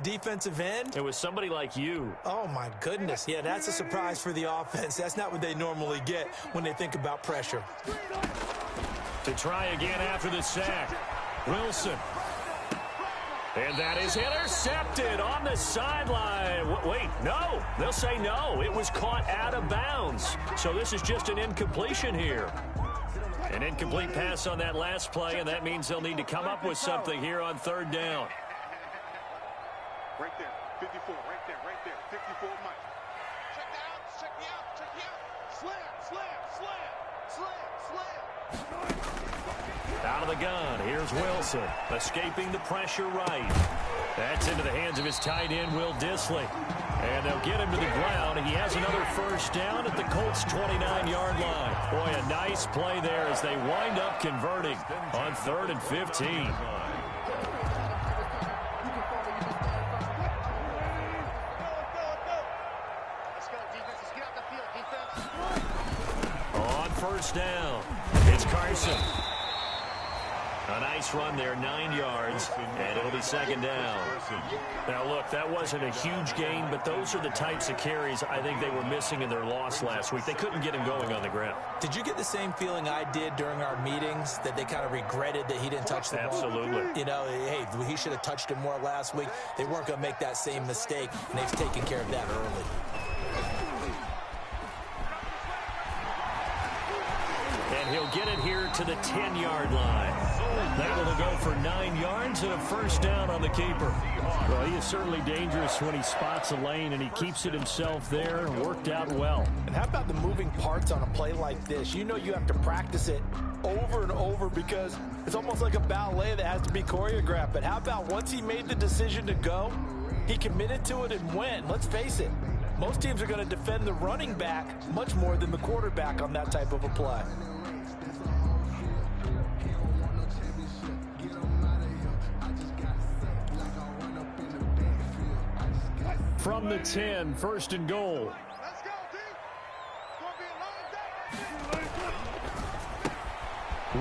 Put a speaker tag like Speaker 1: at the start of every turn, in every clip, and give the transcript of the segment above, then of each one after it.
Speaker 1: defensive end?
Speaker 2: It was somebody like you.
Speaker 1: Oh, my goodness. Yeah, that's a surprise for the offense. That's not what they normally get when they think about pressure.
Speaker 2: To try again after the sack. Wilson. And that is intercepted on the sideline. Wait, no. They'll say no. It was caught out of bounds. So this is just an incompletion here. An incomplete pass on that last play, and that means they'll need to come up with something here on third down.
Speaker 3: Right there, 54, right there, 54 Mike. Check me out. Slam.
Speaker 2: Out of the gun, here's Wilson, escaping the pressure right. That's into the hands of his tight end, Will Dissly. And they'll get him to the ground. He has another first down at the Colts' 29-yard line. Boy, a nice play there as they wind up converting on 3rd and 15. On first down, it's Carson. A nice run there, 9 yards, and it'll be second down. Now, look, that wasn't a huge gain, but those are the types of carries I think they were missing in their loss last week. They couldn't get him going on the ground.
Speaker 1: Did you get the same feeling I did during our meetings, that they kind of regretted that he didn't touch the ball?
Speaker 2: Absolutely.
Speaker 1: You know, hey, he should have touched it more last week. They weren't going to make that same mistake, and they've taken care of that early.
Speaker 2: And he'll get it here to the 10-yard line. That will go for 9 yards and a first down on the keeper. Well, he is certainly dangerous when he spots a lane, and he keeps it himself there. Worked out well.
Speaker 1: And how about the moving parts on a play like this? You know you have to practice it over and over because it's almost like a ballet that has to be choreographed. But how about once he made the decision to go, he committed to it and went. Let's face it, most teams are going to defend the running back much more than the quarterback on that type of a play.
Speaker 2: From the 10, 1st and goal.
Speaker 3: Let's go, D.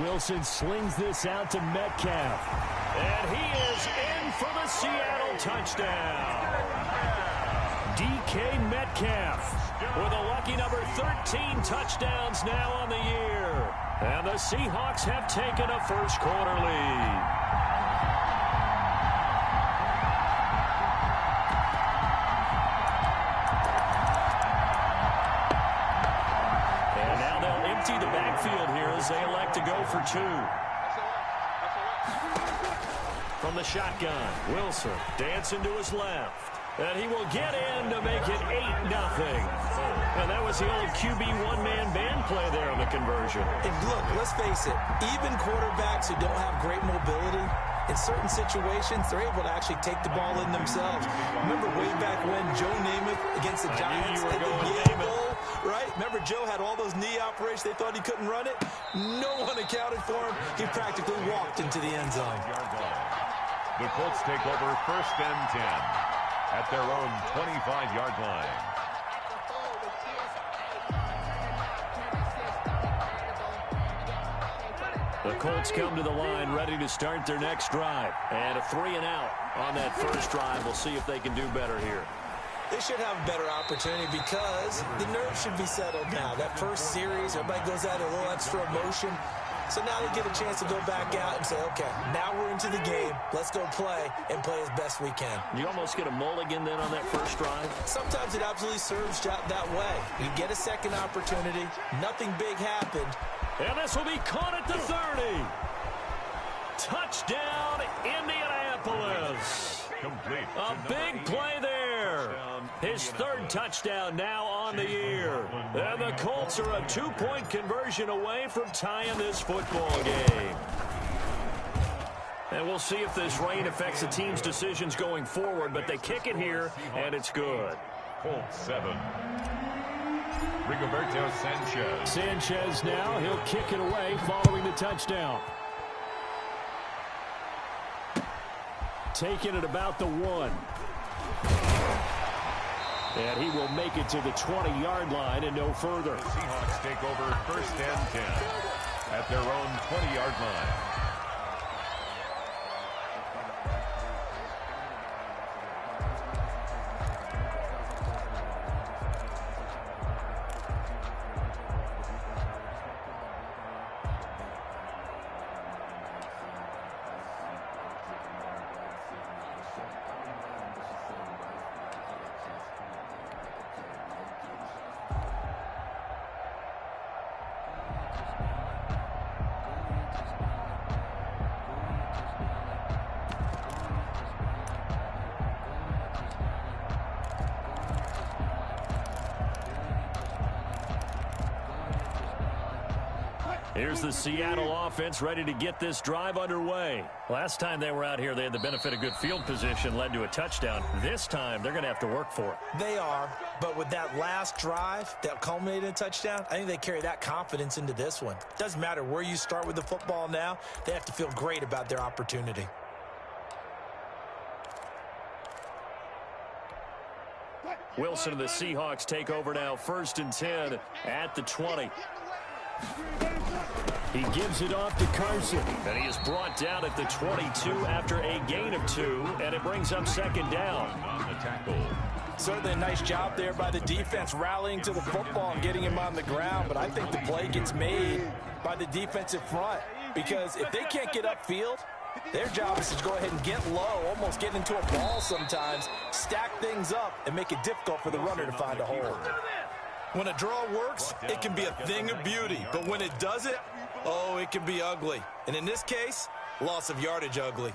Speaker 2: Wilson slings this out to Metcalf. And he is in for the Seattle touchdown. DK Metcalf with a lucky number 13 touchdowns now on the year. And the Seahawks have taken a first quarter lead. The backfield here as they elect to go for 2. From the shotgun, Wilson dancing to his left. And he will get in to make it 8-0. And that was the old QB one-man band play there on the conversion.
Speaker 1: And look, let's face it, even quarterbacks who don't have great mobility, in certain situations, they're able to actually take the ball in themselves. Remember way back when Joe Namath against the Giants at the Yale Bowl, right? Remember Joe had all those knee operations. They thought he couldn't run it. No one accounted for him. He practically walked into the end zone.
Speaker 4: The Colts take over 1st and 10 at their own 25-yard line.
Speaker 2: The Colts come to the line ready to start their next drive. And a 3-and-out on that first drive. We'll see if they can do better here.
Speaker 1: They should have a better opportunity because the nerves should be settled now. That first series, everybody goes out a little extra emotion. So now they get a chance to go back out and say, okay, now we're into the game. Let's go play and play as best we can.
Speaker 2: You almost get a mulligan then on that first drive?
Speaker 1: Sometimes it absolutely serves that way. You get a second opportunity. Nothing big happened.
Speaker 2: And this will be caught at the 30. Touchdown, Indianapolis.
Speaker 4: Complete.
Speaker 2: A big play there. His 3rd touchdown now on the year. And the Colts are a 2-point conversion away from tying this football game. And we'll see if this rain affects the team's decisions going forward, but they kick it here, and it's good.
Speaker 4: Colts 7. Rigoberto Sanchez.
Speaker 2: Sanchez now, he'll kick it away following the touchdown. Taking it about the 1. And he will make it to the 20-yard line and no further.
Speaker 4: The Seahawks take over 1st and 10 at their own 20-yard line.
Speaker 2: Here's the Seattle offense ready to get this drive underway. Last time they were out here, they had the benefit of good field position, led to a touchdown. This time, they're going to have to work for it.
Speaker 1: They are, but with that last drive that culminated in a touchdown, I think they carry that confidence into this one. Doesn't matter where you start with the football now, they have to feel great about their opportunity.
Speaker 2: Wilson and the Seahawks take over now, 1st and 10 at the 20. He gives it off to Carson, and he is brought down at the 22 after a gain of 2, and it brings up 2nd down.
Speaker 4: On the tackle.
Speaker 1: Certainly a nice job there by the defense rallying to the football and getting him on the ground, but I think the play gets made by the defensive front because if they can't get upfield, their job is to go ahead and get low, almost get into a ball sometimes, stack things up, and make it difficult for the runner to find a hole. When a draw works, it can be a thing of beauty, but when it doesn't, oh, it can be ugly. And in this case, loss of yardage ugly.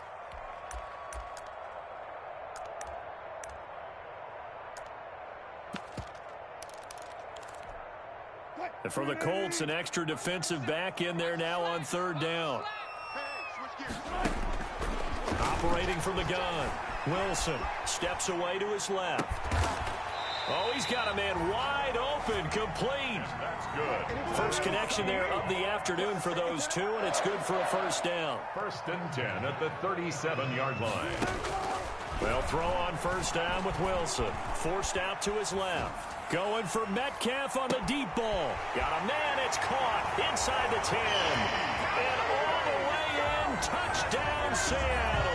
Speaker 2: And for the Colts, an extra defensive back in there now on 3rd down. Operating from the gun, Wilson steps away to his left. Oh, he's got a man wide open, complete.
Speaker 4: That's good.
Speaker 2: First connection there of the afternoon for those two, and it's good for a 1st down.
Speaker 4: 1st and 10 at the 37-yard line.
Speaker 2: Well, throw on 1st down with Wilson. Forced out to his left. Going for Metcalf on the deep ball. Got a man, it's caught inside the 10. And all the way in, touchdown Seattle.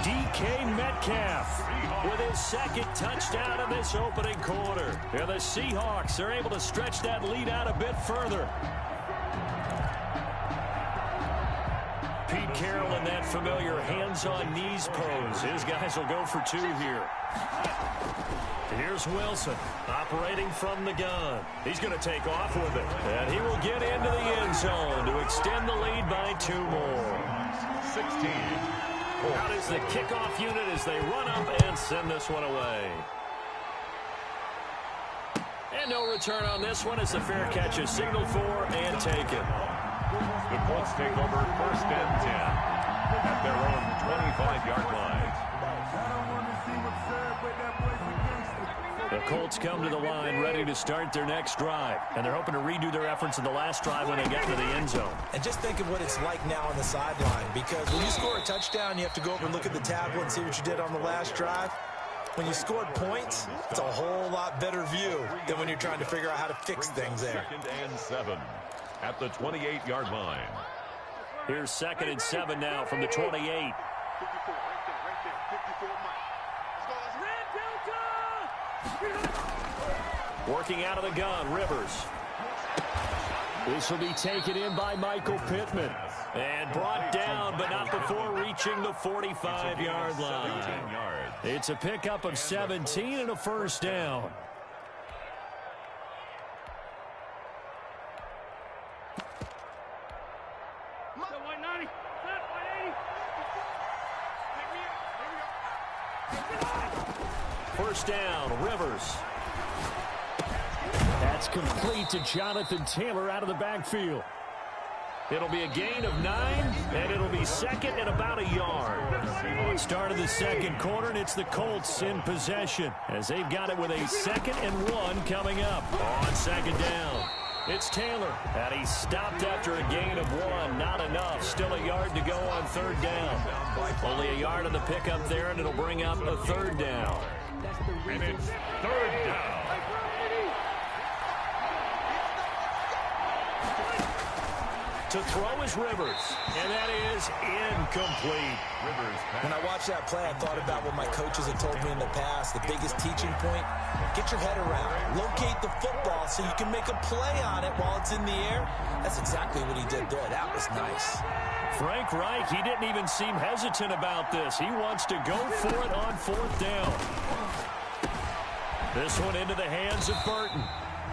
Speaker 2: DK Metcalf with his 2nd touchdown in this opening quarter. And the Seahawks are able to stretch that lead out a bit further. Pete Carroll in that familiar hands-on-knees pose. His guys will go for 2 here. Here's Wilson operating from the gun. He's going to take off with it. And he will get into the end zone to extend the lead by 2 more.
Speaker 4: 16.
Speaker 2: Out is the kickoff unit as they run up and send this one away. And no return on this one as the fair catch is signaled for and taken.
Speaker 4: The Colts take over 1st and 10 at their own 25-yard line.
Speaker 2: The Colts come to the line ready to start their next drive, and they're hoping to redo their efforts in the last drive when they get to the end zone.
Speaker 1: And just think of what it's like now on the sideline, because when you score a touchdown, you have to go over and look at the tablet and see what you did on the last drive. When you scored points, it's a whole lot better view than when you're trying to figure out how to fix things there.
Speaker 4: 2nd and 7 at the 28-yard line.
Speaker 2: Here's 2nd and 7 now from the 28.
Speaker 3: 54, right there, 54 Mike.
Speaker 2: Working out of the gun, Rivers. This will be taken in by Michael Pittman. And brought down, but not before reaching the 45-yard line. It's a pickup of 17 and a 1st down. First down, Rivers. That's complete to Jonathan Taylor out of the backfield. It'll be a gain of 9, and it'll be 2nd and about a yard. Start of the 2nd quarter, and it's the Colts in possession as they've got it with a 2nd and 1 coming up on 2nd down. It's Taylor, and he stopped after a gain of 1. Not enough. Still a yard to go on 3rd down. Only a yard on the pickup there, and it'll bring up a 3rd down.
Speaker 4: And it's 3rd down.
Speaker 2: To throw is Rivers, and that is incomplete.
Speaker 4: Rivers
Speaker 1: When I watched that play, I thought about what my coaches had told me in the past. The biggest teaching point, get your head around. Locate the football so you can make a play on it while it's in the air. That's exactly what he did there. That was nice.
Speaker 2: Frank Reich, he didn't even seem hesitant about this. He wants to go for it on 4th down. This one into the hands of Burton.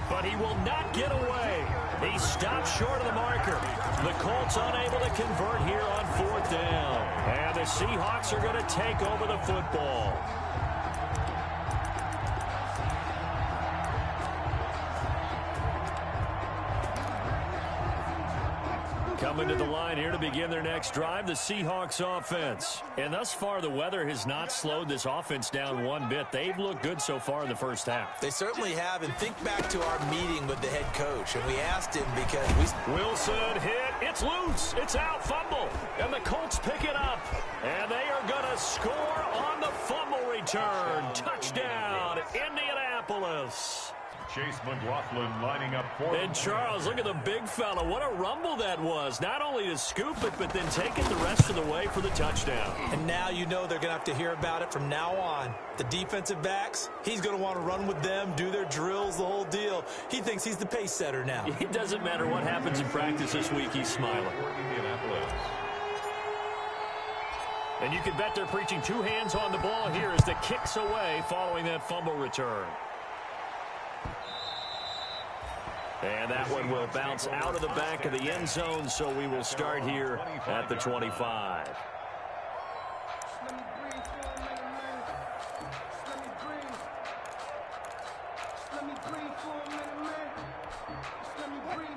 Speaker 2: But he will not get away. He stopped short of the marker. The Colts unable to convert here on 4th down. And the Seahawks are going to take over the football. Coming to the line here to begin their next drive, the Seahawks offense. And thus far, the weather has not slowed this offense down one bit. They've looked good so far in the first half.
Speaker 1: They certainly have. And think back to our meeting with the head coach. And we asked him because
Speaker 2: Wilson hit. It's loose. It's out. Fumble. And the Colts pick it up. And they are going to score on the fumble return. Touchdown, Indianapolis.
Speaker 4: Chase McLaughlin lining up for
Speaker 2: And Charles, look at the big fella. What a rumble that was. Not only to scoop it, but then take it the rest of the way for the touchdown.
Speaker 1: And now you know they're going to have to hear about it from now on. The defensive backs, he's going to want to run with them, do their drills, the whole deal. He thinks he's the pace setter now.
Speaker 2: It doesn't matter what happens in practice this week, he's smiling. And you can bet they're preaching two hands on the ball here as the kick's away following that fumble return. And that one will bounce out of the back of the end zone, so we will start here at the 25.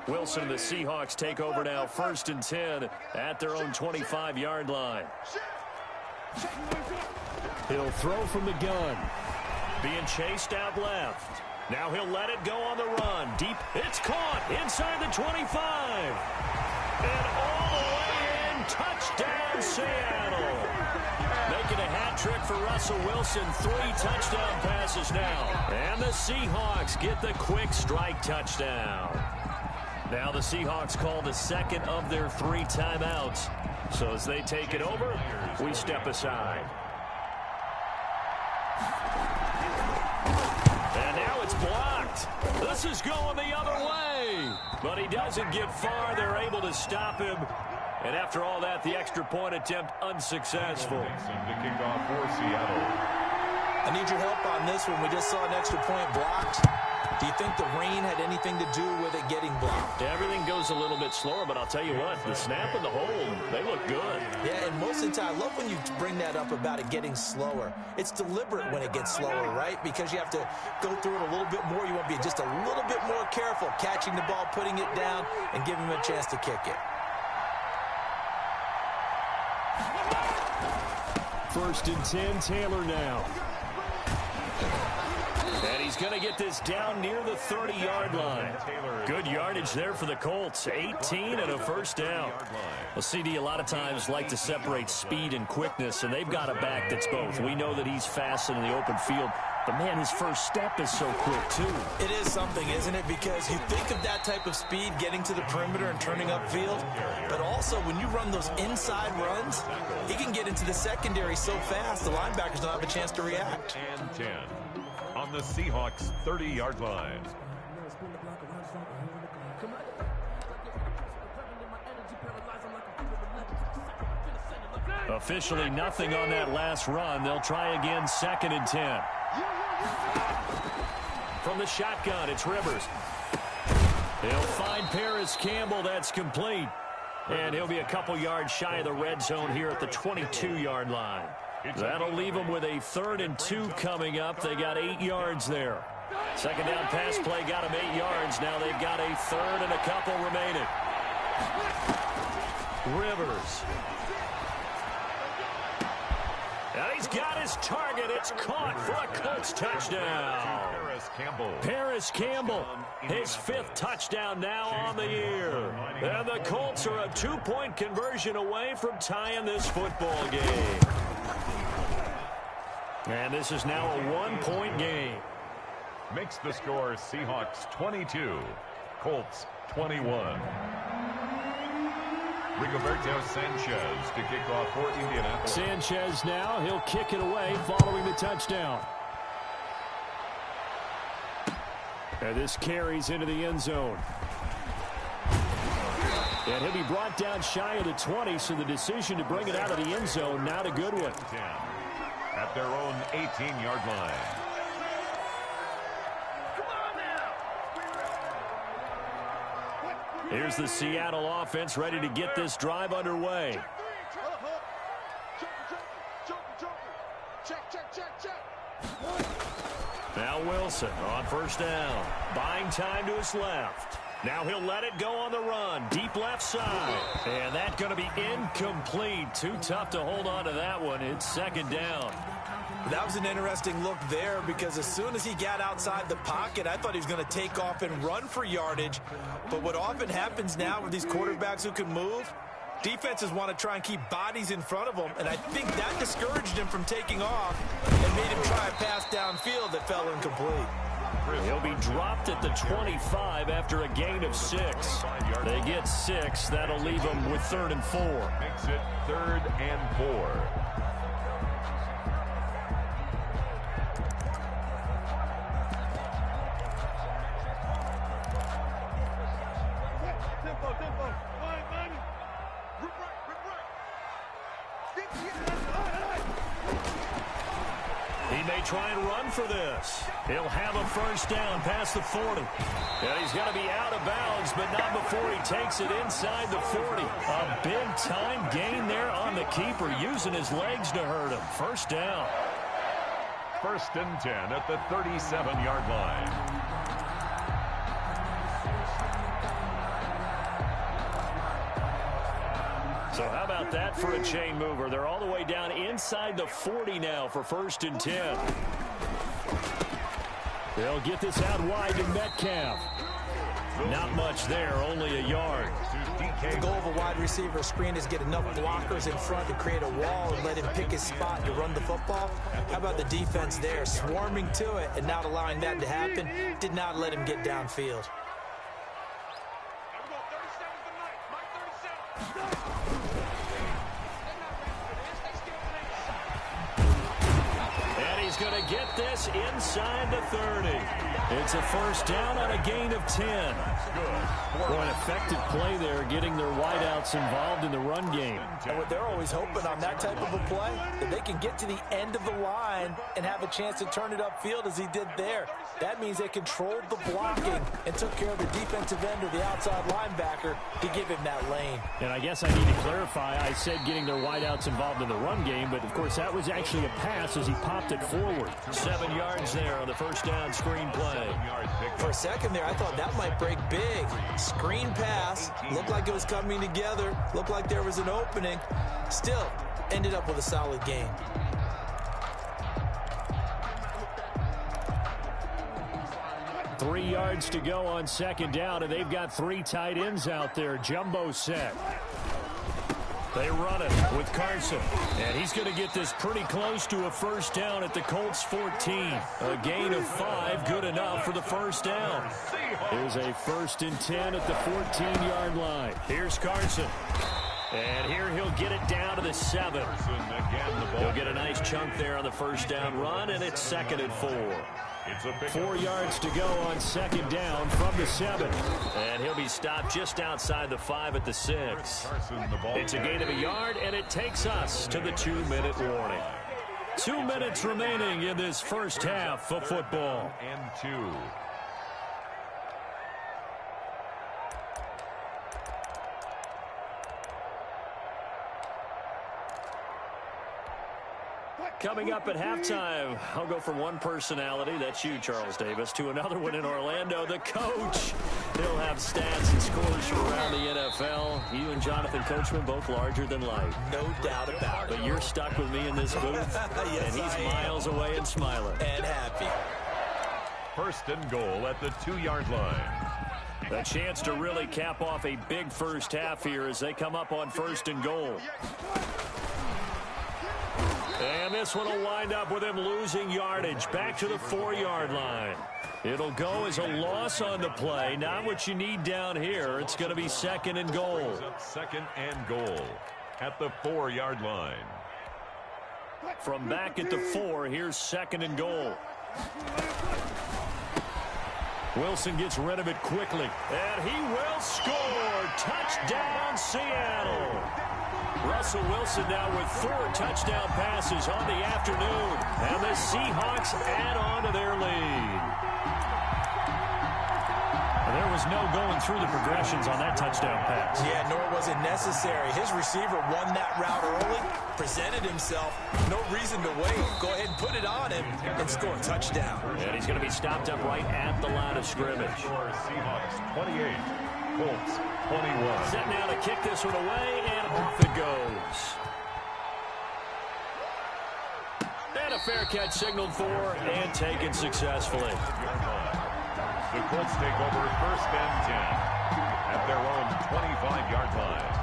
Speaker 2: Wilson and the Seahawks take over now, 1st and 10 at their own 25-yard line. He'll throw from the gun. Being chased out left. Now he'll let it go on the run. Deep. It's caught inside the 25. And all the way in. Touchdown, Seattle. Making a hat trick for Russell Wilson. 3 touchdown passes now. And the Seahawks get the quick strike touchdown. Now the Seahawks call the second of their 3 timeouts. So as they take it over, we step aside. And now it's blocked. This is going the other way. But he doesn't get far. They're able to stop him. And after all that, the extra point attempt unsuccessful.
Speaker 4: To kick off for Seattle.
Speaker 1: I need your help on this one. We just saw an extra point blocked. Do you think the rain had anything to do with it getting blocked?
Speaker 2: Everything goes a little bit slower, but I'll tell you what, the snap and the hold, they look good.
Speaker 1: Yeah, and most of the time, I love when you bring that up about it getting slower. It's deliberate when it gets slower, right? Because you have to go through it a little bit more. You want to be just a little bit more careful catching the ball, putting it down, and giving him a chance to kick it.
Speaker 2: 1st and 10, Taylor now. And he's going to get this down near the 30-yard line. Good yardage there for the Colts. 18 and a first down. Well, CD a lot of times like to separate speed and quickness, and they've got a back that's both. We know that he's fast in the open field, but, man, his first step is so quick, too.
Speaker 1: It is something, isn't it? Because you think of that type of speed getting to the perimeter and turning upfield, but also when you run those inside runs, he can get into the secondary so fast the linebackers don't have a chance to react.
Speaker 4: And 10 on the Seahawks 30-yard line.
Speaker 2: Officially nothing on that last run. They'll try again, 2nd and 10. From the shotgun, it's Rivers. He'll find Paris Campbell. That's complete. And he'll be a couple yards shy of the red zone here at the 22-yard line. That'll leave them with a 3rd and 2 coming up. They got 8 yards there. 2nd down pass play got them 8 yards. Now they've got a 3rd and a couple remaining. Rivers. And he's got his target. It's caught for a Colts touchdown. Paris Campbell, his 5th touchdown now on the year. And the Colts are a 2-point conversion away from tying this football game. And this is now a 1-point game.
Speaker 4: Makes the score Seahawks 22, Colts 21. Rigoberto Sanchez to kick off for Indianapolis.
Speaker 2: Sanchez now, he'll kick it away following the touchdown. And this carries into the end zone. And he'll be brought down shy of the 20, so the decision to bring it out of the end zone, not a good one.
Speaker 4: 10 at their own 18-yard line.
Speaker 2: Here's the Seattle offense ready to get this drive underway. Now Wilson on 1st down. Buying time to his left. Now he'll let it go on the run. Deep left side. And that's going to be incomplete. Too tough to hold on to that one. It's second down.
Speaker 1: That was an interesting look there because as soon as he got outside the pocket, I thought he was going to take off and run for yardage. But what often happens now with these quarterbacks who can move, defenses want to try and keep bodies in front of them, and I think that discouraged him from taking off and made him try a pass downfield that fell incomplete.
Speaker 2: He'll be dropped at the 25 after a gain of 6. They get 6. That'll leave them with 3rd and 4.
Speaker 4: Makes it 3rd and 4.
Speaker 2: He may try and run for this. He'll have a first down past the 40. And he's going to be out of bounds, but not before he takes it inside the 40. A big-time gain there on the keeper, using his legs to hurt him. First down.
Speaker 4: 1st and 10 at the 37-yard line.
Speaker 2: So how about that for a chain mover? They're all the way down inside the 40 now for 1st and 10. They'll get this out wide to Metcalf. Not much there, only a yard.
Speaker 1: The goal of a wide receiver screen is get enough blockers in front to create a wall and let him pick his spot to run the football. How about the defense there, swarming to it and not allowing that to happen? Did not let him get downfield.
Speaker 2: He's going to get this inside the 30. It's a first down on a gain of 10. Boy, an effective play there, getting their wideouts involved in the run game.
Speaker 1: And what they're always hoping on that type of a play, that they can get to the end of the line and have a chance to turn it upfield as he did there. That means they controlled the blocking and took care of the defensive end or the outside linebacker to give him that lane.
Speaker 2: And I guess I need to clarify, I said getting their wideouts involved in the run game, but of course that was actually a pass as he popped it forward. 7 yards there on the first down screen play.
Speaker 1: For a second there, I thought that might break big. Screen pass, looked like it was coming together, looked like there was an opening. Still, ended up with a solid gain.
Speaker 2: Three yards to go on second down, and they've got 3 tight ends out there. Jumbo set. They run it with Carson, and he's going to get this pretty close to a first down at the Colts 14. A gain of 5, good enough for the first down. Here's a 1st and 10 at the 14-yard line. Here's Carson. And here he'll get it down to the 7. He'll get a nice chunk there on the first down run, and it's 2nd and 4. 4 yards to go on second down from the 7. And he'll be stopped just outside the 5 at the 6. It's a gain of a yard, and it takes us to the 2-minute warning. 2 minutes remaining in this first half of football.
Speaker 4: And 2.
Speaker 2: Coming up at halftime, I'll go from one personality, that's you, Charles Davis, to another one in Orlando, the coach. He'll have stats and scores from around the NFL. You and Jonathan Coachman, both larger than life.
Speaker 1: No doubt about it.
Speaker 2: But you're stuck with me in this booth,
Speaker 1: yes,
Speaker 2: and he's miles away and smiling.
Speaker 1: And happy.
Speaker 4: 1st and goal at the 2-yard line.
Speaker 2: A chance to really cap off a big first half here as they come up on 1st and goal. And this one will wind up with him losing yardage back to the 4-yard line. It'll go as a loss on the play. Not what you need down here. It's going to be 2nd and goal.
Speaker 4: 2nd and goal at the 4-yard line.
Speaker 2: From back at the 4, here's 2nd and goal. Wilson gets rid of it quickly. And he will score. Touchdown, Seattle. Russell Wilson now with 4 touchdown passes on the afternoon. And the Seahawks add on to their lead. And there was no going through the progressions on that touchdown pass.
Speaker 1: Yeah, nor was it necessary. His receiver won that route early, presented himself, no reason to wait. Go ahead and put it on him and score a touchdown.
Speaker 2: And he's going to be stopped up right at the line of scrimmage.
Speaker 4: Seahawks 28, Colts 21.
Speaker 2: Set now to kick this one away, and off it goes. And a fair catch signaled for and taken successfully.
Speaker 4: The Colts take over first and 10 at their own 25-yard line.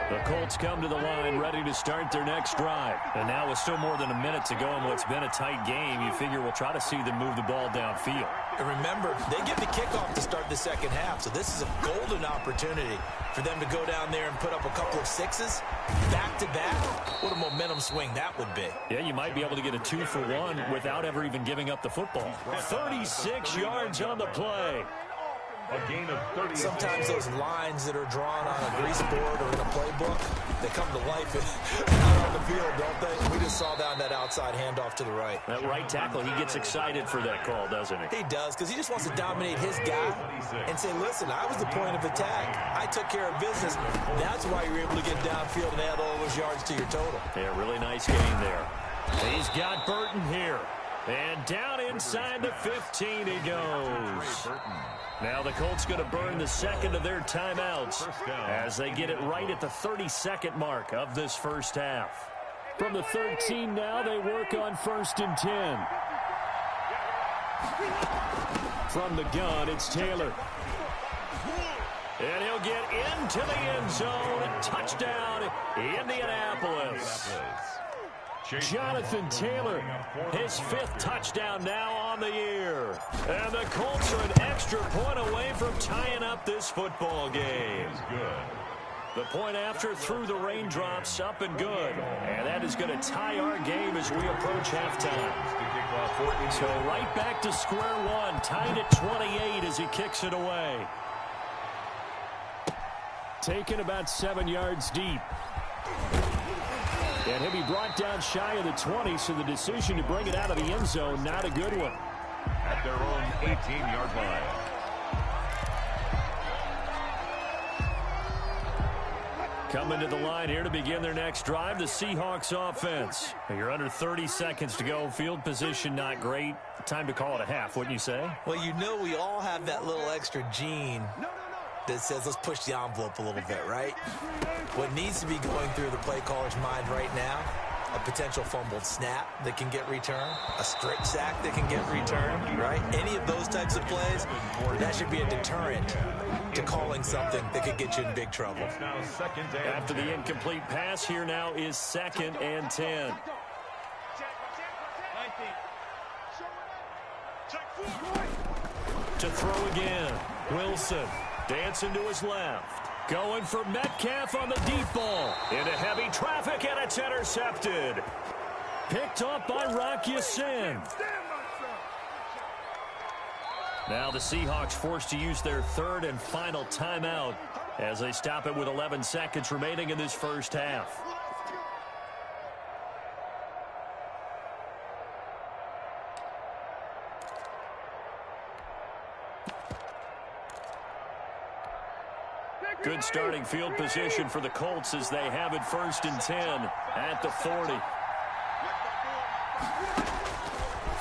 Speaker 2: The Colts come to the line ready to start their next drive. And now with still more than a minute to go in what's been a tight game, you figure we'll try to see them move the ball downfield.
Speaker 1: And remember, they get the kickoff to start the second half, so this is a golden opportunity for them to go down there and put up a couple of sixes back-to-back. What a momentum swing that would be.
Speaker 2: Yeah, you might be able to get a 2-for-1 without ever even giving up the football. 36 yards on the play.
Speaker 4: A gain of 30.
Speaker 1: Sometimes those lines that are drawn on a grease board or in a playbook, they come to life out on the field, don't they? We just saw down that outside handoff to the right.
Speaker 2: That right tackle, he gets excited for that call, doesn't he?
Speaker 1: He does, because he just wants to dominate his guy and say, listen, I was the point of attack. I took care of business. That's why you're able to get downfield and add all those yards to your total.
Speaker 2: Yeah, really nice game there. He's got Burton here. And down inside the 15 he goes. Now the Colts going to burn the second of their timeouts as they get it right at the 32nd mark of this first half. From the 13 now, they work on first and 10. From the gun, it's Taylor. And he'll get into the end zone. Touchdown, Indianapolis. Jonathan Taylor, his 5th touchdown now on the year. And the Colts are an extra point away from tying up this football game. The point after through the raindrops, up and good. And that is going to tie our game as we approach halftime. So right back to square one, tied at 28 as he kicks it away. Taken about 7 yards deep. And he'll be brought down shy of the 20, so the decision to bring it out of the end zone, not a good one.
Speaker 4: At their own 18-yard line.
Speaker 2: Coming to the line here to begin their next drive, the Seahawks offense. You're under 30 seconds to go. Field position not great. Time to call it a half, wouldn't you say?
Speaker 1: Well, you know we all have that little extra gene that says let's push the envelope a little bit, right? What needs to be going through the play caller's mind right now, a potential fumbled snap that can get returned, a strip sack that can get returned, right? Any of those types of plays, that should be a deterrent to calling something that could get you in big trouble.
Speaker 2: After the incomplete pass, here now is 2nd and 10. To throw again, Wilson. Dancing to his left. Going for Metcalf on the deep ball. Into heavy traffic, and it's intercepted. Picked off by Rock Ya-Sin. Now the Seahawks forced to use their 3rd and final timeout as they stop it with 11 seconds remaining in this first half. Good starting field position for the Colts as they have it 1st and 10 at the 40.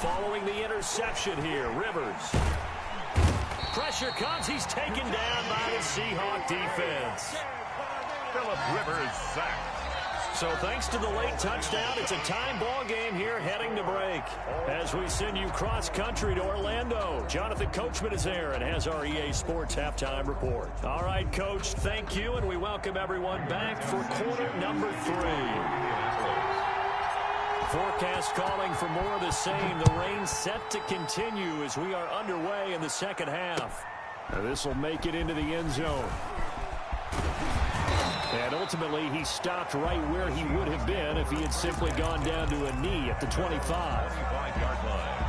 Speaker 2: Following the interception here, Rivers. Pressure comes. He's taken down by the Seahawk defense.
Speaker 4: Phillip Rivers sacked.
Speaker 2: So thanks to the late touchdown, it's a time ball game here heading to break. As we send you cross-country to Orlando, Jonathan Coachman is there and has our EA Sports Halftime Report. All right, Coach, thank you, and we welcome everyone back for quarter number 3. Forecast calling for more of the same. The rain set to continue as we are underway in the second half. This will make it into the end zone. And ultimately, he stopped right where he would have been if he had simply gone down to a knee at the 25.
Speaker 4: 25-yard line.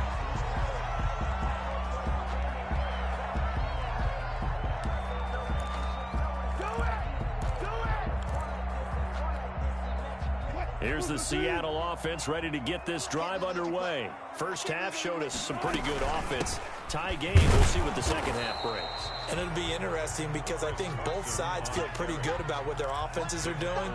Speaker 2: Here's the Seattle offense ready to get this drive underway. First half showed us some pretty good offense. Tie game. We'll see what the second half brings.
Speaker 1: And it'll be interesting because I think both sides feel pretty good about what their offenses are doing.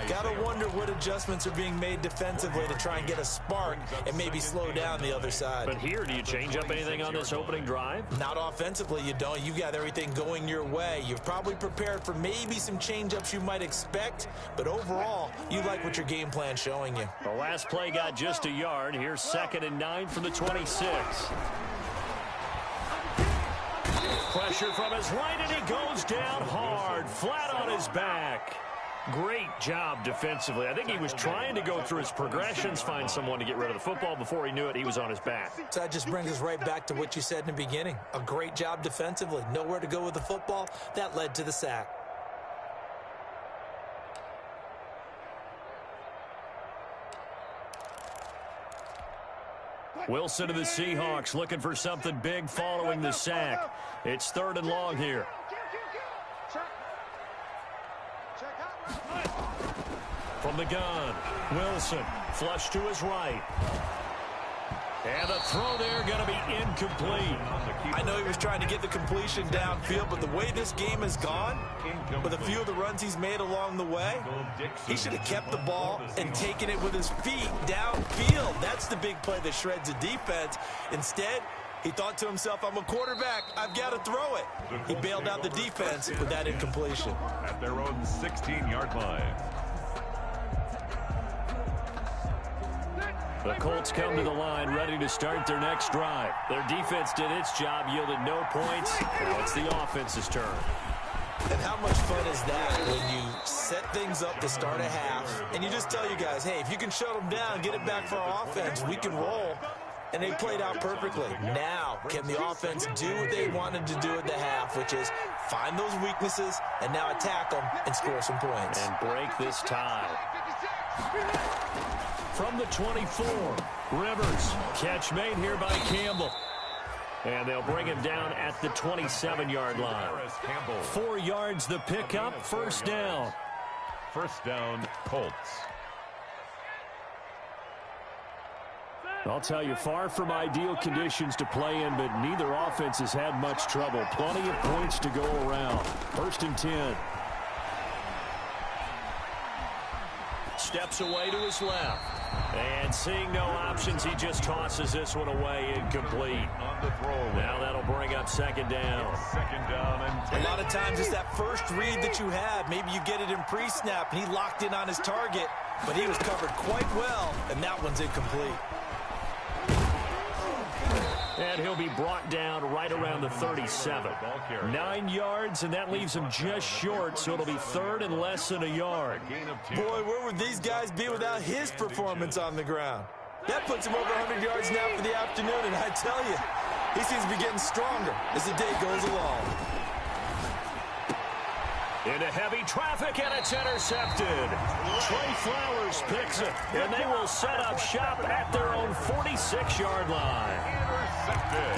Speaker 1: Got to wonder what adjustments are being made defensively to try and get a spark and maybe slow down the other side.
Speaker 2: But here, do you change up anything on this opening drive?
Speaker 1: Not offensively, you don't. You got everything going your way. You've probably prepared for maybe some change-ups you might expect, but overall, you like what your game plan's showing you.
Speaker 2: The last play got just a yard. Here's 2nd and 9 from the 26. Pressure from his right, and he goes down hard, flat on his back. Great job defensively. I think he was trying to go through his progressions, find someone to get rid of the football. Before he knew it, he was on his back.
Speaker 1: So that just brings us right back to what you said in the beginning. A great job defensively. Nowhere to go with the football. That led to the sack.
Speaker 2: Wilson of the Seahawks looking for something big following the sack. It's 3rd and long here. From the gun, Wilson, flush to his right. And the throw there going to be incomplete.
Speaker 1: I know he was trying to get the completion downfield, but the way this game has gone, with a few of the runs he's made along the way, he should have kept the ball and taken it with his feet downfield. That's the big play that shreds the defense. Instead, he thought to himself, I'm a quarterback, I've got to throw it. He bailed out the defense with that incompletion.
Speaker 4: At their own 16-yard line.
Speaker 2: The Colts come to the line ready to start their next drive. Their defense did its job, yielded no points. Now it's the offense's turn.
Speaker 1: And how much fun is that when you set things up to start a half and you just tell you guys, hey, if you can shut them down, get it back for our offense, we can roll. And they played out perfectly. Now, can the offense do what they wanted to do at the half, which is find those weaknesses and now attack them and score some points.
Speaker 2: And break this tie. From the 24, Rivers. Catch made here by Campbell. And they'll bring him down at the 27-yard line. 4 yards the pickup, 1st down.
Speaker 4: 1st down, Colts.
Speaker 2: I'll tell you, far from ideal conditions to play in, but neither offense has had much trouble. Plenty of points to go around. 1st and 10. Steps away to his left. And seeing no options, he just tosses this one away, incomplete.
Speaker 4: On the throw.
Speaker 2: Now that'll bring up 2nd down.
Speaker 4: 2nd down and 10.
Speaker 1: A lot of times it's that first read that you have. Maybe you get it in pre-snap, and he locked in on his target, but he was covered quite well, and that one's incomplete.
Speaker 2: And he'll be brought down right around the 37. 9 yards, and that leaves him just short, so it'll be 3rd and less than a yard.
Speaker 1: Boy, where would these guys be without his performance on the ground? That puts him over 100 yards now for the afternoon, and I tell you, he seems to be getting stronger as the day goes along.
Speaker 2: Into heavy traffic, and it's intercepted. Trey Flowers picks it, and they will set up shop at their own 46-yard line.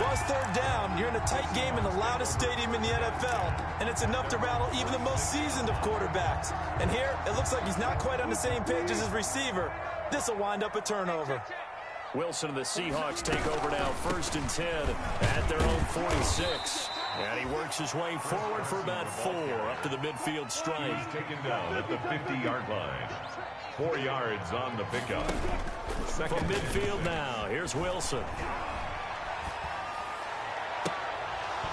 Speaker 1: Well, it's 3rd down. You're in a tight game in the loudest stadium in the NFL, and it's enough to rattle even the most seasoned of quarterbacks. And here, it looks like he's not quite on the same page as his receiver. This will wind up a turnover.
Speaker 2: Wilson and the Seahawks take over now, 1st and 10 at their own 46. And he works his way forward for about 4 up to the midfield stripe.
Speaker 4: He's taken down at the 50-yard line. 4 yards on the pickup.
Speaker 2: From midfield now, here's Wilson.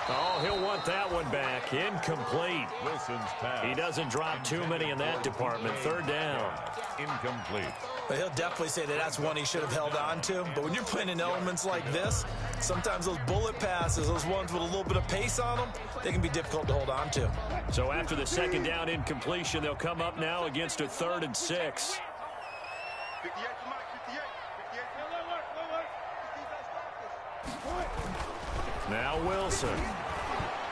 Speaker 2: Oh, he'll want that one back. Incomplete.
Speaker 4: Wilson's pass.
Speaker 2: He doesn't drop too many in that department. 3rd down.
Speaker 4: Incomplete.
Speaker 1: But he'll definitely say that that's one he should have held on to. But when you're playing in elements like this, sometimes those bullet passes, those ones with a little bit of pace on them, they can be difficult to hold on to.
Speaker 2: So after the 2nd down incompletion, they'll come up now against a 3rd and 6.
Speaker 3: 58 to Mike, 58.
Speaker 2: Now Wilson.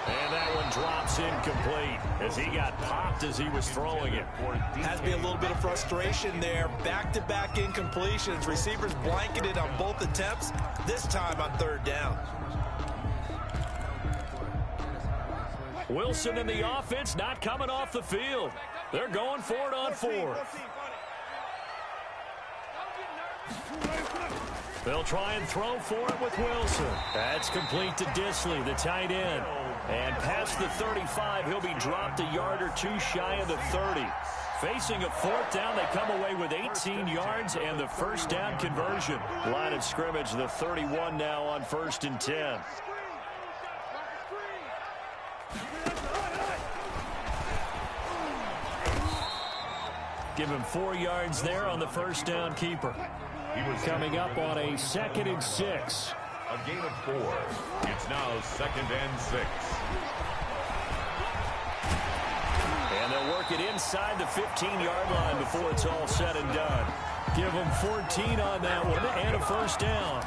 Speaker 2: And that one drops incomplete as he got popped as he was throwing it.
Speaker 1: Has to be a little bit of frustration there. Back-to-back incompletions. Receivers blanketed on both attempts, this time on 3rd down.
Speaker 2: Wilson and the offense not coming off the field. They're going for it on 4th. They'll try and throw for it with Wilson. That's complete to Disley, the tight end. And past the 35, he'll be dropped a yard or two shy of the 30. Facing a fourth down, they come away with 18 yards and the first down conversion. Line of scrimmage, the 31 now on 1st and 10. Give him 4 yards there on the first down keeper. Coming up on a 2nd and 6.
Speaker 4: A gain of 4. It's now 2nd and 6.
Speaker 2: And they'll work it inside the 15-yard line before it's all said and done. Give them 14 on that one and a first down.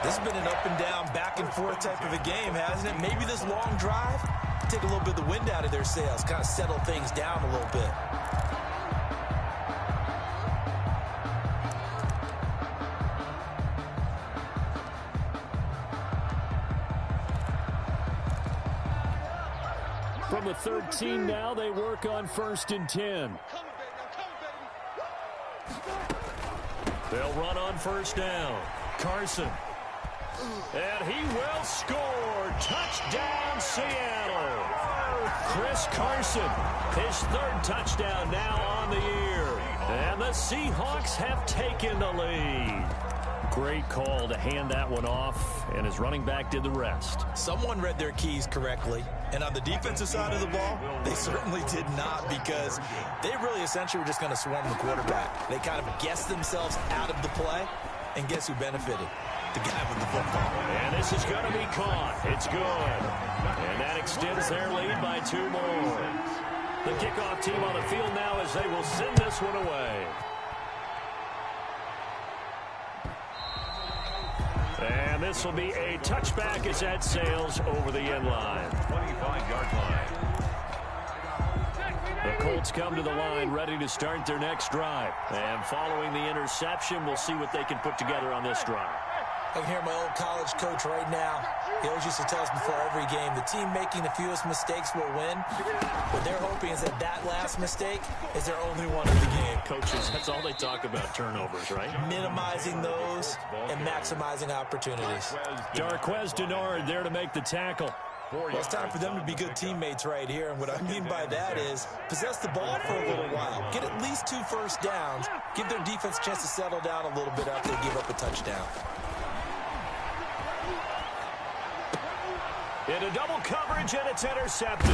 Speaker 1: This has been an up and down, back and forth type of a game, hasn't it? Maybe this long drive, take a little bit of the wind out of their sails, kind of settle things down a little bit.
Speaker 2: From the 13 now, they work on 1st and 10. They'll run on 1st down. Carson. And he will score. Touchdown, Seattle. Chris Carson, his 3rd touchdown now on the year. And the Seahawks have taken the lead. Great call to hand that one off, and his running back did the rest.
Speaker 1: Someone read their keys correctly, and on the defensive side of the ball, they certainly did not, because they really essentially were just going to swarm the quarterback. They kind of guessed themselves out of the play, and guess who benefited? The guy with the football.
Speaker 2: And this is going to be caught. It's good. And that extends their lead by 2 more. The kickoff team on the field now as they will send this one away. And this will be a touchback as that sails over the end line.
Speaker 4: 25-yard line.
Speaker 2: The Colts come to the line ready to start their next drive. And following the interception, we'll see what they can put together on this drive.
Speaker 1: I can hear my old college coach right now. He always used to tell us before every game, the team making the fewest mistakes will win. What they're hoping is that that last mistake is their only one of the game.
Speaker 2: Coaches, that's all they talk about, turnovers, right?
Speaker 1: Minimizing those and maximizing opportunities.
Speaker 2: Darquez Denard there to make the tackle.
Speaker 1: Well, it's time for them to be good teammates right here. And what I mean by that is possess the ball for a little while. Get at least 2 first downs. Give their defense a chance to settle down a little bit after they give up a touchdown.
Speaker 2: Into double coverage, and it's intercepted.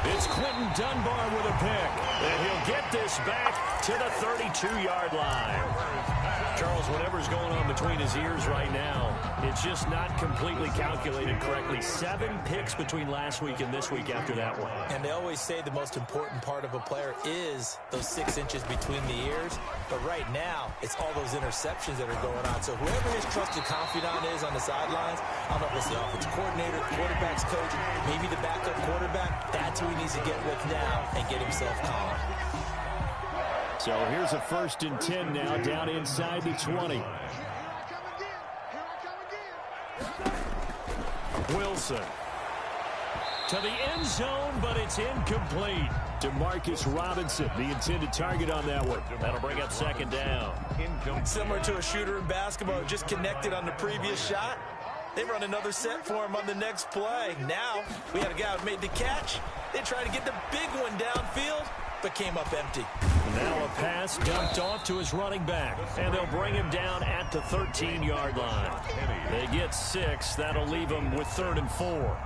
Speaker 2: It's Quentin Dunbar with a pick. And he'll get this back to the 32-yard line. Charles, whatever's going on between his ears right now, it's just not completely calculated correctly. 7 picks between last week and this week after that one.
Speaker 1: And they always say the most important part of a player is those 6 inches between the ears. But right now, it's all those interceptions that are going on. So whoever his trusted confidant is on the sidelines, I don't know if it's the offensive coordinator, quarterback's coach, maybe the backup quarterback, that's who he needs to get with now and get himself calm.
Speaker 2: So here's a 1st and 10 now, down inside the 20. Wilson to the end zone, but it's incomplete. DeMarcus Robinson, the intended target on that one. That'll bring up 2nd down.
Speaker 1: Similar to a shooter in basketball, just connected on the previous shot. They run another set for him on the next play. Now, we had a guy who made the catch. They tried to get the big one downfield, but came up empty.
Speaker 2: Now a pass dumped off to his running back, and they'll bring him down at the 13-yard line. They get 6. That'll leave him with 3rd and 4.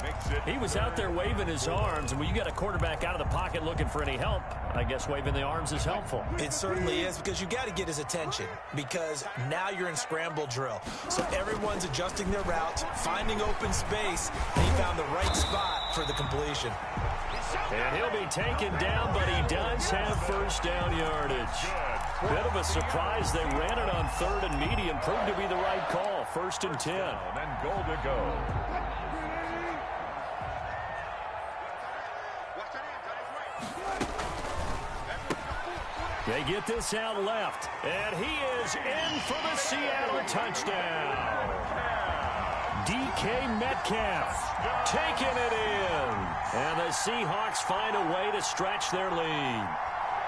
Speaker 2: He was out there waving his arms, and when you got a quarterback out of the pocket looking for any help, I guess waving the arms is helpful.
Speaker 1: It certainly is, because you got to get his attention, because now you're in scramble drill. So everyone's adjusting their routes, finding open space, and he found the right spot for the completion.
Speaker 2: And he'll be taken down, but he does have first down yardage. Bit of a surprise. They ran it on 3rd and medium. Proved to be the right call. 1st and 10.
Speaker 4: And goal to go.
Speaker 2: They get this out left. And he is in for the Seattle touchdown. DK Metcalf taking it in. And the Seahawks find a way to stretch their lead.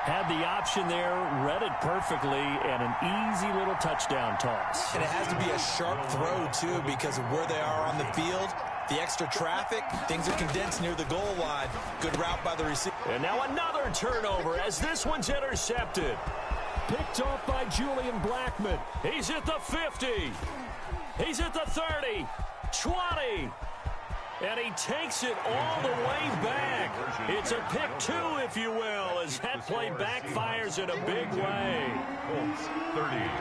Speaker 2: Had the option there, read it perfectly, and an easy little touchdown toss.
Speaker 1: And it has to be a sharp throw, too, because of where they are on the field. The extra traffic, things are condensed near the goal line. Good route by the receiver.
Speaker 2: And now another turnover as this one's intercepted. Picked off by Julian Blackman. He's at the 50. He's at the 30. 20. And he takes it all the way back. It's a pick two, if you will, as that play backfires in a big way.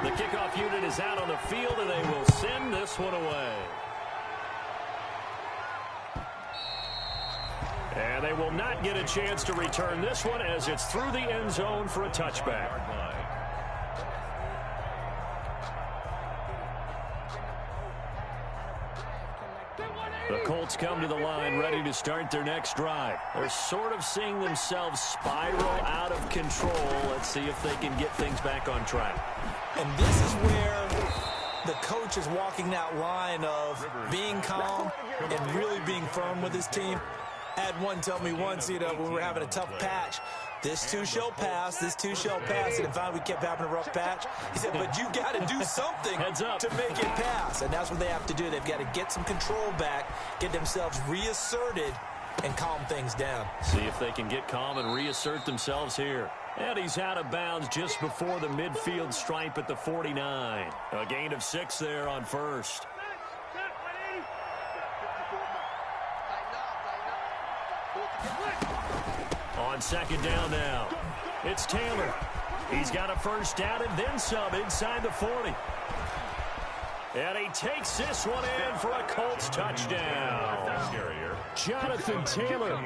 Speaker 2: The kickoff unit is out on the field, and they will send this one away. And they will not get a chance to return this one as it's through the end zone for a touchback. The Colts come to the line ready to start their next drive. They're sort of seeing themselves spiral out of control. Let's see if they can get things back on track.
Speaker 1: And this is where the coach is walking that line of being calm and really being firm with his team. I had one tell me once, when we were having a tough patch, this too shall pass, this too shall pass. And finally we kept having a rough patch. He said, but you got to do something to make it pass. And that's what they have to do. They've got to get some control back, get themselves reasserted, and calm things down.
Speaker 2: See if they can get calm and reassert themselves here. And he's out of bounds just before the midfield stripe at the 49. A gain of 6 there on first. On second down now, it's Taylor. He's got a first down and then some inside the 40. And he takes this one in for a Colts touchdown. Jonathan Taylor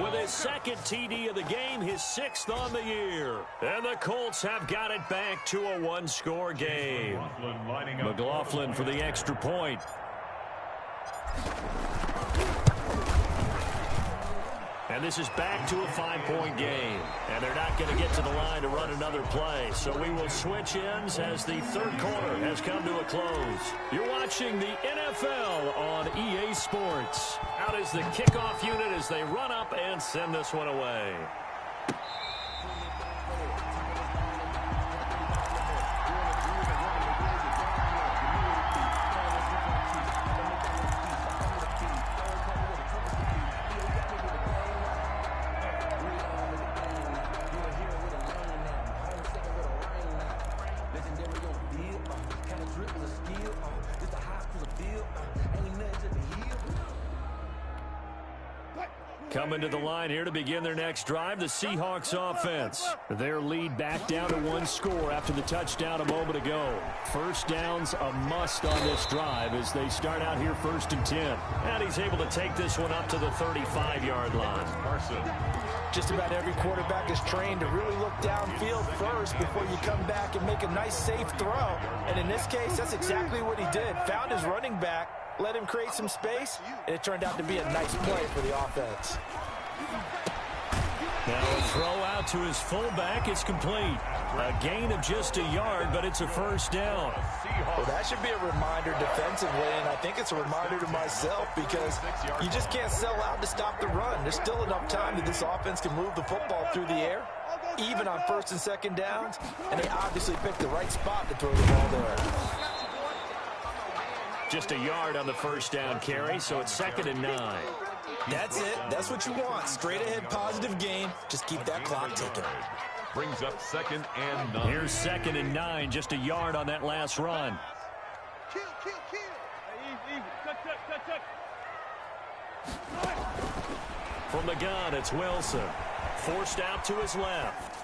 Speaker 2: with his second TD of the game, his 6th on the year. And the Colts have got it back to a one-score game. McLaughlin for the extra point. And this is back to a 5-point game. And they're not going to get to the line to run another play. So we will switch ends as the third quarter has come to a close. You're watching the NFL on EA Sports. Out is the kickoff unit as they run up and send this one away. Coming to the line here to begin their next drive, the Seahawks offense. Their lead back down to 1 score after the touchdown a moment ago. First down's a must on this drive as they start out here 1st and 10. And he's able to take this one up to the 35-yard line.
Speaker 1: Just about every quarterback is trained to really look downfield first before you come back and make a nice, safe throw. And in this case, that's exactly what he did. Found his running back, let him create some space, and it turned out to be a nice play for the offense.
Speaker 2: Now a throw out to his fullback is complete. A gain of just a yard, but it's a first down.
Speaker 1: Well, that should be a reminder defensively, and I think it's a reminder to myself because you just can't sell out to stop the run. There's still enough time that this offense can move the football through the air, even on 1st and 2nd downs, and they obviously picked the right spot to throw the ball there.
Speaker 2: Just a yard on the first down carry, so it's 2nd and 9.
Speaker 1: That's it. That's what you want. Straight ahead positive gain. Just keep that clock ticking.
Speaker 4: Brings up 2nd and 9.
Speaker 2: Here's 2nd and 9, just a yard on that last run. From the gun, it's Wilson. Forced out to his left.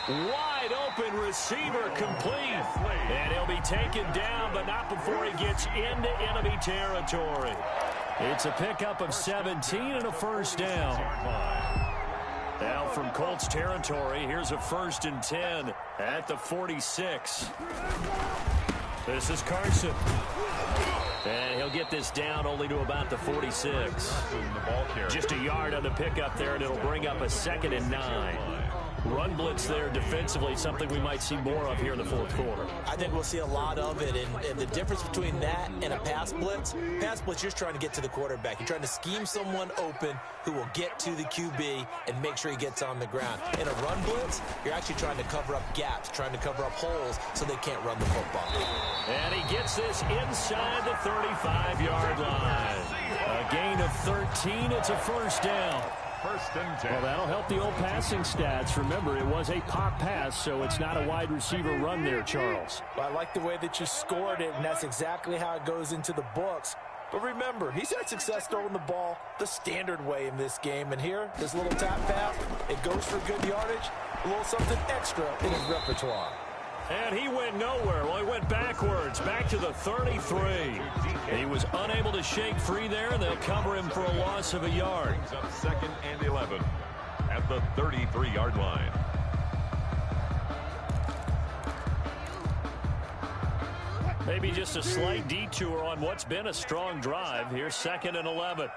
Speaker 2: Wide open receiver complete. And he'll be taken down, but not before he gets into enemy territory. It's a pickup of 17 and a first down. Now from Colts territory, here's a 1st and 10 at the 46. This is Carson. And he'll get this down only to about the 46. Just a yard on the pickup there, and it'll bring up a 2nd and 9. run blitz there defensively, something we might see more of here in the fourth quarter.
Speaker 1: I think we'll see a lot of it, and the difference between that and a pass blitz, you're trying to get to the quarterback. You're trying to scheme someone open who will get to the QB and make sure he gets on the ground. In a run blitz, you're actually trying to cover up gaps, trying to cover up holes so they can't run the football.
Speaker 2: And he gets this inside the 35-yard line. A gain of 13. It's a first down.
Speaker 4: First and 10.
Speaker 2: Well, that'll help the old passing stats. Remember, it was a pop pass, so it's not a wide receiver run there, Charles.
Speaker 1: Well, I like the way that you scored it, and that's exactly how it goes into the books. But remember, he's had success throwing the ball the standard way in this game. And here, this little tap pass, it goes for good yardage, a little something extra in his repertoire.
Speaker 2: And he went nowhere. Well, he went backwards, back to the 33. He was unable to shake free there, and they'll cover him for a loss of a yard.
Speaker 4: Brings up 2nd and 11 at the 33-yard line.
Speaker 2: Maybe just a slight detour on what's been a strong drive. Here's 2nd and 11.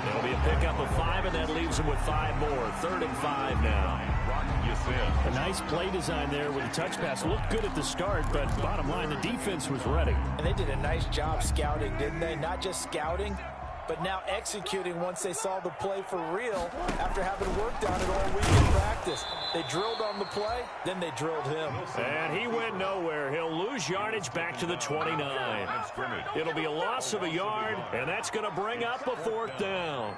Speaker 2: There'll be a pickup of 5, and that leaves him with 5 more. 3rd and 5 now. A nice play design there with a touch pass. Looked good at the start, but bottom line, the defense was ready.
Speaker 1: And they did a nice job scouting, didn't they? Not just scouting, but now executing once they saw the play for real after having worked on it all week in practice. They drilled on the play, then they drilled him.
Speaker 2: And he went nowhere. He'll lose yardage back to the 29. It'll be a loss of a yard, and that's going to bring up a 4th down.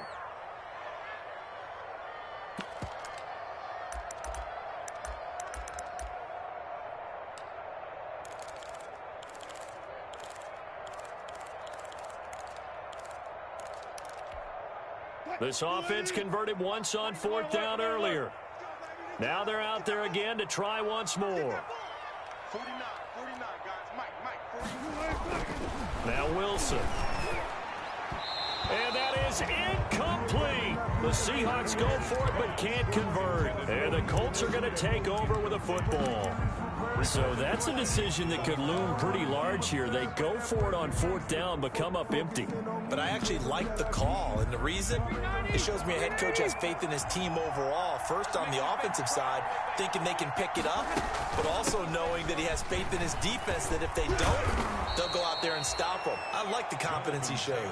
Speaker 2: This offense converted once on 4th down earlier. Now they're out there again to try once more.
Speaker 3: 49, guys. Mike,
Speaker 2: Now Wilson. And that is incomplete. The Seahawks go for it but can't convert. And the Colts are going to take over with a football. So that's a decision that could loom pretty large here. They go for it on 4th down but come up empty.
Speaker 1: But I actually like the call, and the reason, it shows me a head coach has faith in his team overall. First on the offensive side, thinking they can pick it up, but also knowing that he has faith in his defense that if they don't, they'll go out there and stop them. I like the confidence he showed.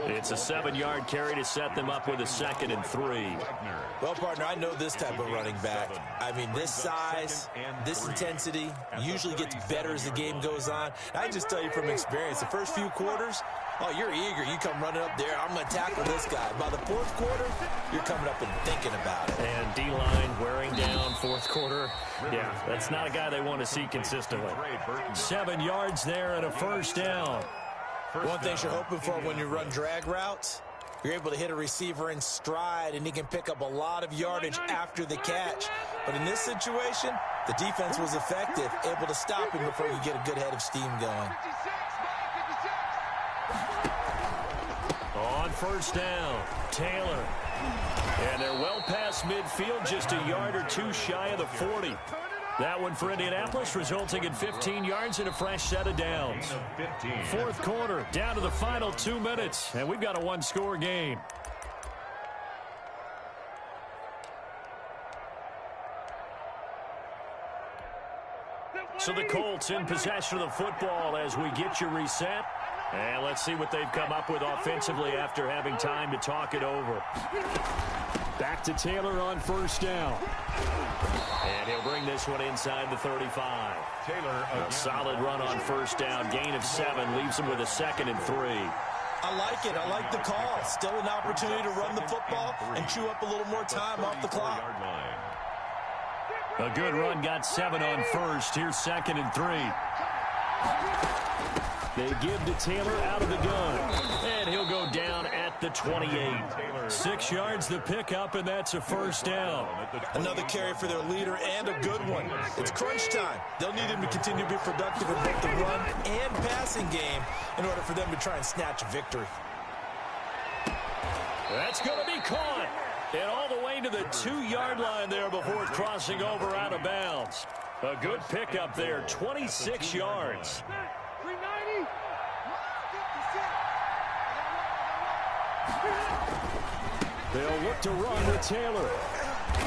Speaker 2: It's a 7-yard carry to set them up with a 2nd and 3.
Speaker 1: Well, partner, I know this type of running back. I mean, this size, this intensity usually gets better as the game goes on. I just tell you from experience, the first few quarters, oh, you're eager. You come running up there. I'm going to tackle this guy. By the 4th quarter, you're coming up and thinking about it.
Speaker 2: And D-line wearing down 4th quarter. Yeah, that's not a guy they want to see consistently. 7 yards there and a 1st down.
Speaker 1: One thing you're hoping for when you run drag routes, you're able to hit a receiver in stride, and he can pick up a lot of yardage after the catch. But in this situation, the defense was effective, able to stop him before you get a good head of steam going.
Speaker 2: On 1st down, Taylor. And they're well past midfield, just a yard or 2 shy of the 40. That one for Indianapolis, resulting in 15 yards and a fresh set of downs. 4th quarter, down to the final 2 minutes, and we've got a 1-score game. So the Colts in possession of the football as we get you reset. And let's see what they've come up with offensively after having time to talk it over. Back to Taylor on 1st down. And he'll bring this one inside the 35.
Speaker 4: Taylor,
Speaker 2: A solid run on 1st down. Gain of 7 leaves him with a 2nd and 3.
Speaker 1: I like it. I like the call. Still an opportunity to run the football and chew up a little more time off the clock.
Speaker 2: A good run, got 7 on 1st. Here's 2nd and 3. They give to Taylor out of the gun. And he'll go down at the 28. 6 yards the pickup, and that's a 1st down.
Speaker 1: Another carry for their leader and a good one. It's crunch time. They'll need him to continue to be productive in both the run and passing game in order for them to try and snatch a victory.
Speaker 2: That's going to be caught. And all the way to the 2-yard line there before crossing over out of bounds. A good pickup there, 26 yards. They'll look to run with Taylor.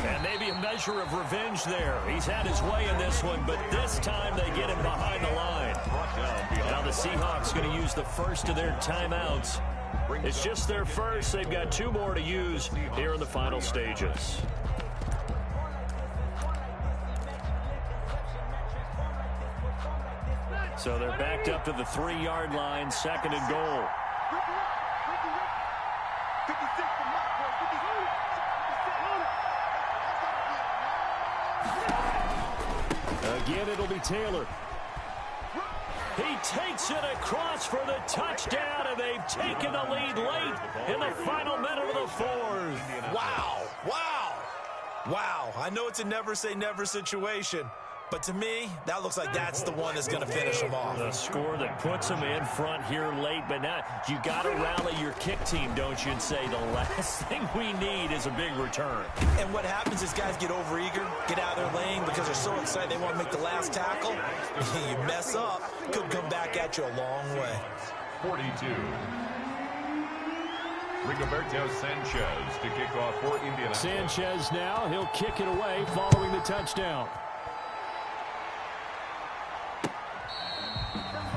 Speaker 2: And maybe a measure of revenge there. He's had his way in this one, but this time they get him behind the line. Now the Seahawks going to use the first of their timeouts. It's just their first. They've got 2 more to use here in the final stages. So they're backed up to the 3-yard line, 2nd and goal. Again, it'll be Taylor. He takes it across for the touchdown, and they've taken the lead late in the final minute of the 4th.
Speaker 1: Wow. Wow. Wow. I know it's a never-say-never situation, but to me, that looks like that's the one that's going to finish them off.
Speaker 2: The score that puts them in front here late, but now you got to rally your kick team, don't you, and say the last thing we need is a big return.
Speaker 1: And what happens is guys get overeager, get out of their lane because they're so excited they want to make the last tackle. You mess up, could come back at you a long way.
Speaker 4: 42. Rigoberto Sanchez to kick off for Indianapolis.
Speaker 2: Sanchez now, he'll kick it away following the touchdown.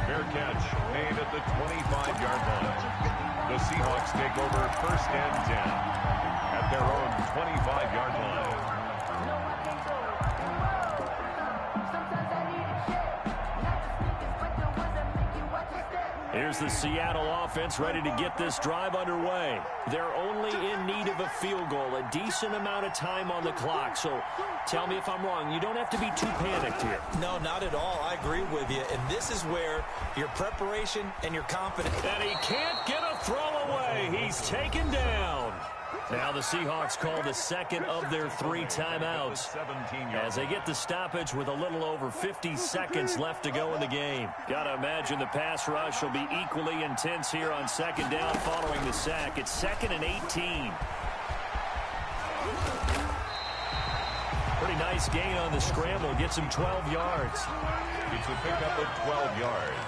Speaker 4: Fair catch made at the 25-yard line. The Seahawks take over 1st and 10 at their own 25-yard line.
Speaker 2: Here's the Seattle offense ready to get this drive underway. They're only in need of a field goal, a decent amount of time on the clock. So tell me if I'm wrong. You don't have to be too panicked here.
Speaker 1: No, not at all. I agree with you. And this is where your preparation and your confidence.
Speaker 2: And he can't get a throw away. He's taken down. Now the Seahawks call the 2nd of their 3 timeouts as they get the stoppage with a little over 50 seconds left to go in the game. Got to imagine the pass rush will be equally intense here on 2nd down following the sack. It's 2nd and 18. Pretty nice gain on the scramble. Gets him 12 yards.
Speaker 4: It's a pickup of 12 yards.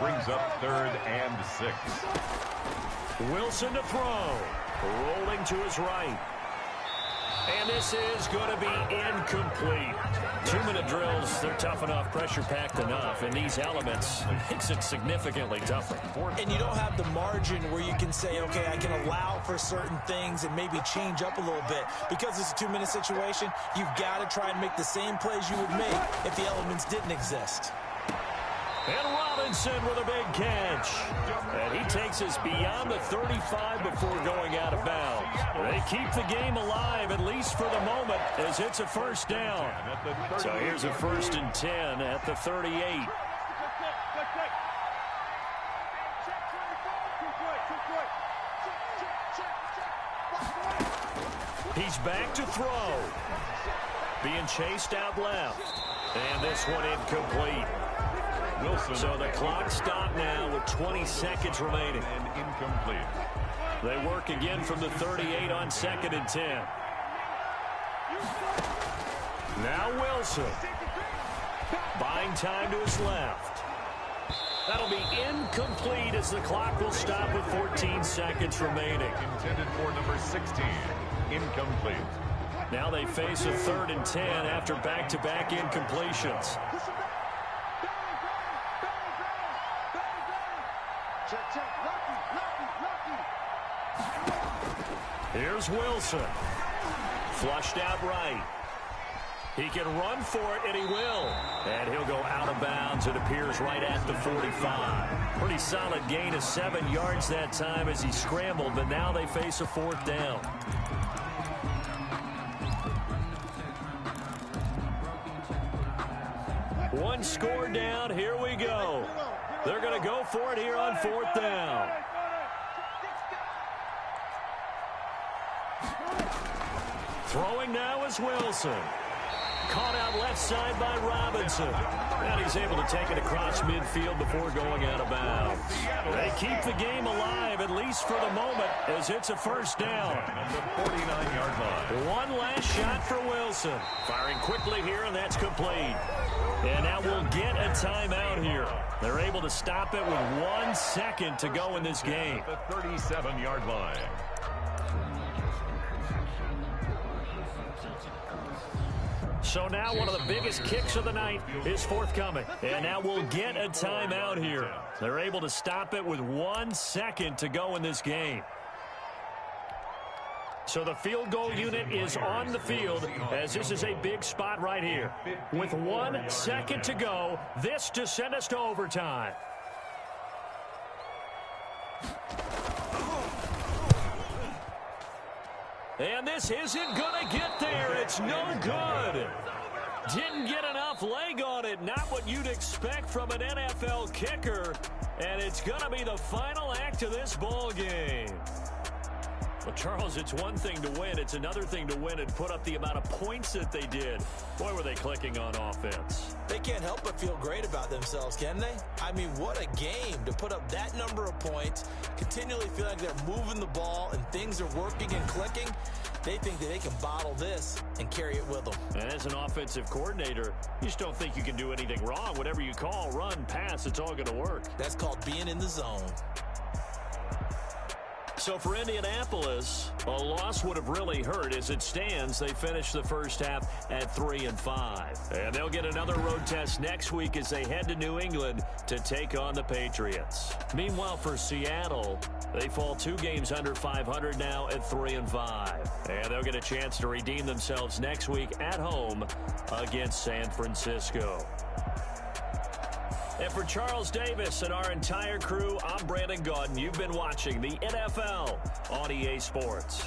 Speaker 4: Brings up 3rd and 6.
Speaker 2: Wilson to throw. Rolling to his right. And this is going to be incomplete. 2-minute drills, they're tough enough, pressure-packed enough. And these elements makes it significantly tougher.
Speaker 1: And you don't have the margin where you can say, okay, I can allow for certain things and maybe change up a little bit. Because it's a 2-minute situation, you've got to try and make the same plays you would make if the elements didn't exist.
Speaker 2: And Robinson with a big catch. And he takes us beyond the 35 before going out of bounds. They keep the game alive, at least for the moment, as it's a 1st down. So here's a 1st and 10 at the 38. He's back to throw. Being chased out left. And this one incomplete.
Speaker 4: Wilson.
Speaker 2: So the clock stopped now with 20 seconds remaining.
Speaker 4: And incomplete.
Speaker 2: They work again from the 38 on 2nd and 10. Now Wilson. Buying time to his left. That'll be incomplete as the clock will stop with 14 seconds remaining.
Speaker 4: Intended for number 16. Incomplete.
Speaker 2: Now they face a 3rd and 10 after back-to-back incompletions. Here's Wilson. Flushed out right. He can run for it, and he will. And he'll go out of bounds, it appears, right at the 45. Pretty solid gain of 7 yards that time as he scrambled, but now they face a 4th down. One score down. Here we go. They're going to go for it here on 4th down. Throwing now is Wilson. caught out left side by Robinson. And he's able to take it across midfield before going out of bounds. They keep the game alive, at least for the moment, as it's a first down.
Speaker 4: At the 49-yard line.
Speaker 2: One last shot for Wilson. Firing quickly here, and that's complete. And now we'll get a timeout here. They're able to stop it with 1 second to go in this game.
Speaker 4: At the 37-yard line.
Speaker 2: So now one of the biggest kicks of the night is forthcoming. And now we'll get a timeout here. They're able to stop it with 1 second to go in this game. So the field goal unit is on the field as this is a big spot right here. With 1 second to go, this to send us to overtime. And this isn't going to get there. It's no good. Didn't get enough leg on it. Not what you'd expect from an NFL kicker. And it's going to be the final act of this ball game. Well, Charles, it's one thing to win. It's another thing to win and put up the amount of points that they did. Boy, were they clicking on offense.
Speaker 1: They can't help but feel great about themselves, can they? I mean, what a game to put up that number of points, continually feel like they're moving the ball and things are working and clicking. They think that they can bottle this and carry it with them.
Speaker 2: And as an offensive coordinator, you just don't think you can do anything wrong. Whatever you call, run, pass, it's all going to work.
Speaker 1: That's called being in the zone.
Speaker 2: So for Indianapolis, a loss would have really hurt. As it stands, they finished the first half at 3-5. And they'll get another road test next week as they head to New England to take on the Patriots. Meanwhile, for Seattle, they fall 2 games under 500 now at 3-5. And they'll get a chance to redeem themselves next week at home against San Francisco. And for Charles Davis and our entire crew, I'm Brandon Gaudin. You've been watching the NFL on EA Sports.